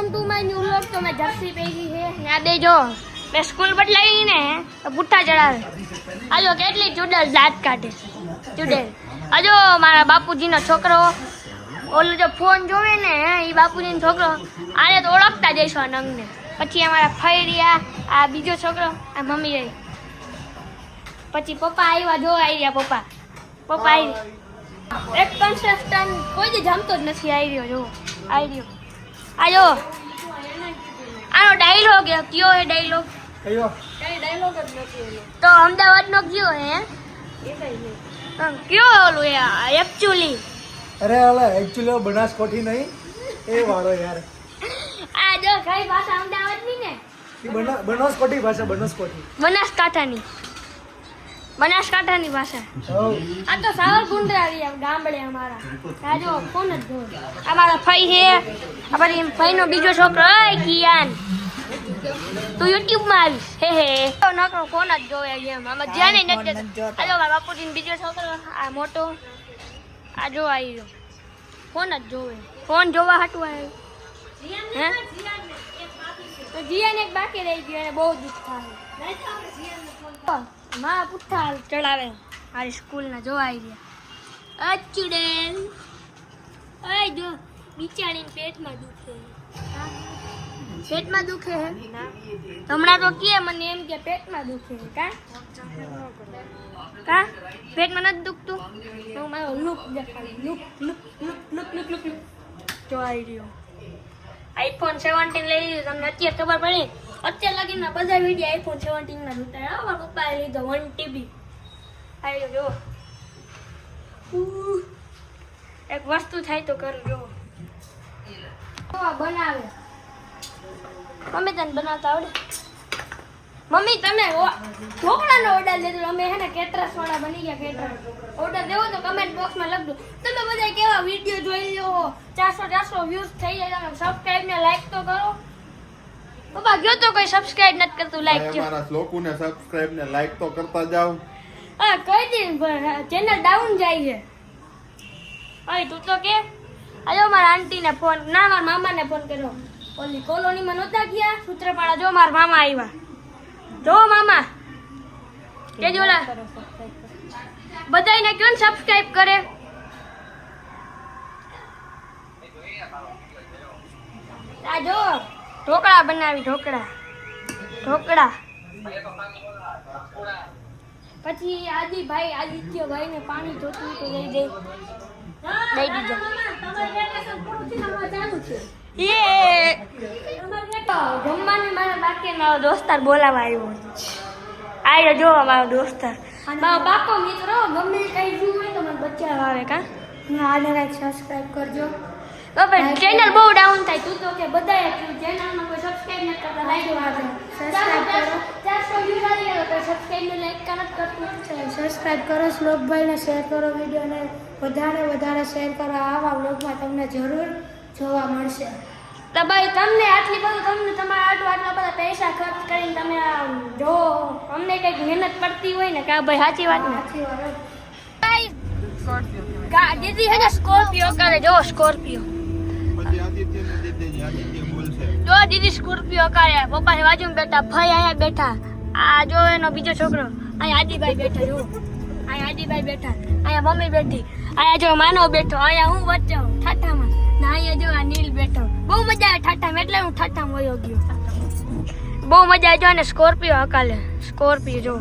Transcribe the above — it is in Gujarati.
Welcome to my new vlog. તો મેં જર્સી પહેરી છે ને આ દેજો મેં સ્કૂલ બદલાવી ને તો પુઠ્ઠા ચડાવે. આજો કેટલી ચુડેલ દાંત કાઢે ચુડેલ. આજો મારા બાપુજીનો છોકરો ઓલો જો ફોન જોવે ને એ બાપુજીનો છોકરો આને તો ઓળખતા જઈશું આ નંગને. પછી અમારા ફૈરિયા આ બીજો છોકરો આ મમ્મી રહી. પછી પપ્પા આવ્યા જો આવી રહ્યા પપ્પા આવી એક કન્સ્ટ્રક્શન કોઈ જ જમતો જ નથી. આવી રહ્યો જો આવી રહ્યો. આજો આનો ડાયલોગ કયો હે ડાયલોગ તો અમદાવાદ નો કયો હે કયો ઓલું એકચ્યુઅલી અરે ઓલા એકચ્યુઅલી બનાસકોઠી નહીં એ વાળો યાર આ જો કઈ ભાષા અમદાવાદ ની ને બનાસકોઠી ભાષા બનાસકાંઠાની ભાષા. આ તો સાવરકુંડલા ગામડે અમારા. આ જો ફોન જ જો અમારા ફઈ છે. આ પછી ફઈનો બીજો છોકરો કિયાન તું યુટ્યુબ માં આવીશ હે તો નકરો ફોન જ જોવે એમ આમાં ધ્યાન નથી દેતો. આ જો મારા બાપુજીનો બીજો છોકરો આ મોટો આ જો આવી રહ્યો ફોન જ જોવે. ફોન જોવા હાટું આવ્યો હે તો જીયાન એક બાકી રહી ગયો એને બહુ દુઃખ થાય. માં પુઠ્ઠા ચડાવે મારી સ્કૂલના જોવા આવી રહ્યા. અચુડેલ અય જો બિચારીને પેટમાં દુખે હે હમણાં તો કે મને એમ કે પેટમાં દુખે કા પેટમાં નથી દુખતું તો મારો લુક દેખાડી લુક જો આવી રહ્યો. આઈફોન 17 લઈ લીધું તમને અત્યારે ખબર પડી. અત્યાર લગીના બધા વિડીયો આઈફોન 17 ના જોતા. મારા પપ્પાએ લીધો 1 TB આવ્યો જો. એક વસ્તુ થાય તો કરજો બનાવે. મમ્મી તને બનાવતા આવડે? મમ્મી તમે ઢોકળાનો ઓર્ડર દેજો. અમે હે ને કેટરસ વાળા બની ગયા. કેટરસ ઓર્ડર દેવો તો કમેન્ટ બોક્સમાં લખજો. તમે બધા કેવા વિડીયો જોઈ લો 400 વ્યૂઝ થઈ જાય. તમે સબસ્ક્રાઇબ ને લાઈક તો કરો. પપ્પા ગયો તો કોઈ સબસ્ક્રાઇબ નથી કરતું. લાઈક જો મારા લોકોને સબસ્ક્રાઇબ ને લાઈક તો કરતા જાવ. હા કઈ દી ચેનલ ડાઉન જાય છે. અય તું તો કે આજો મારા આંટી ને ફોન ના મારા મામા ને ફોન કર્યો. ઓલી કોલોનીમાં નહોતા ગયા સૂત્રપાડા. જો મારા મામા આવ્યા. જો મામા કે જોલા બધાને કેમ સબસ્ક્રાઇબ કરે. આ જો ઢોકળા બનાવી ઢોકળા. પછી આદિત્યભાઈ ને પાણી જોતું તો દઈ દીધો. જમવાનું મારા બાકી મારો દોસ્તાર બોલાવા આવ્યો જો મારો દોસ્તાર મારો બાપો મિત્રો ગમે કઈ જોવું હોય તો મને બચાવ આવે કા આને લાઈક સબસ્ક્રાઇબ કરજો. તો પણ ચેનલ બહુ ડાઉન થાય. તું તો કે બધાએ ચેનલમાં કોઈ સબસ્ક્રાઇબ નથી કરતા. લાઈક વાગે સબસ્ક્રાઇબ કરો. 400 વ્યૂઝ આવી ગયા તો સબસ્ક્રાઇબ ને લાઈક નથી કરતું. સબસ્ક્રાઇબ કરો. શ્લોકભાઈને શેર કરો. વિડીયોને વધારે શેર કરો. આવા વ્લોગમાં તમને જરૂર જોવા મળશે. તો ભાઈ તમને આટલી બધું તમને તમારા આટલા બધા પૈસા ખર્ચ કરીને તમે જો અમને કંઈક મહેનત પડતી હોય ને કા ભાઈ સાચી વાત ને ભાઈ દીદી હે ને સ્કોર્પિયો કરે. જો સ્કોર્પિયો જો દીદી સ્કોર્પિયો કરે. પપ્પા ની બાજુમાં બેઠા. ભાઈ અહીંયા બેઠા. આ જો એનો બીજો છોકરો અહીંયા આદિભાઈ બેઠા. જો અહીંયા આદિભાઈ બેઠા. અહીંયા મમ્મી બેઠી. અહીંયા જો માનવ બેઠો. અહીંયા હું વચ્ચે ઠાઠામાં ના અહીંયા જો આ નીલ બેઠો. બહુ મજા આવે ઠાઠામાં એટલે હું ઠાઠામાં વયો ગયો. બહુ મજા આવી. જો ને સ્કોર્પિયો હકાલે સ્કોર્પિયો જો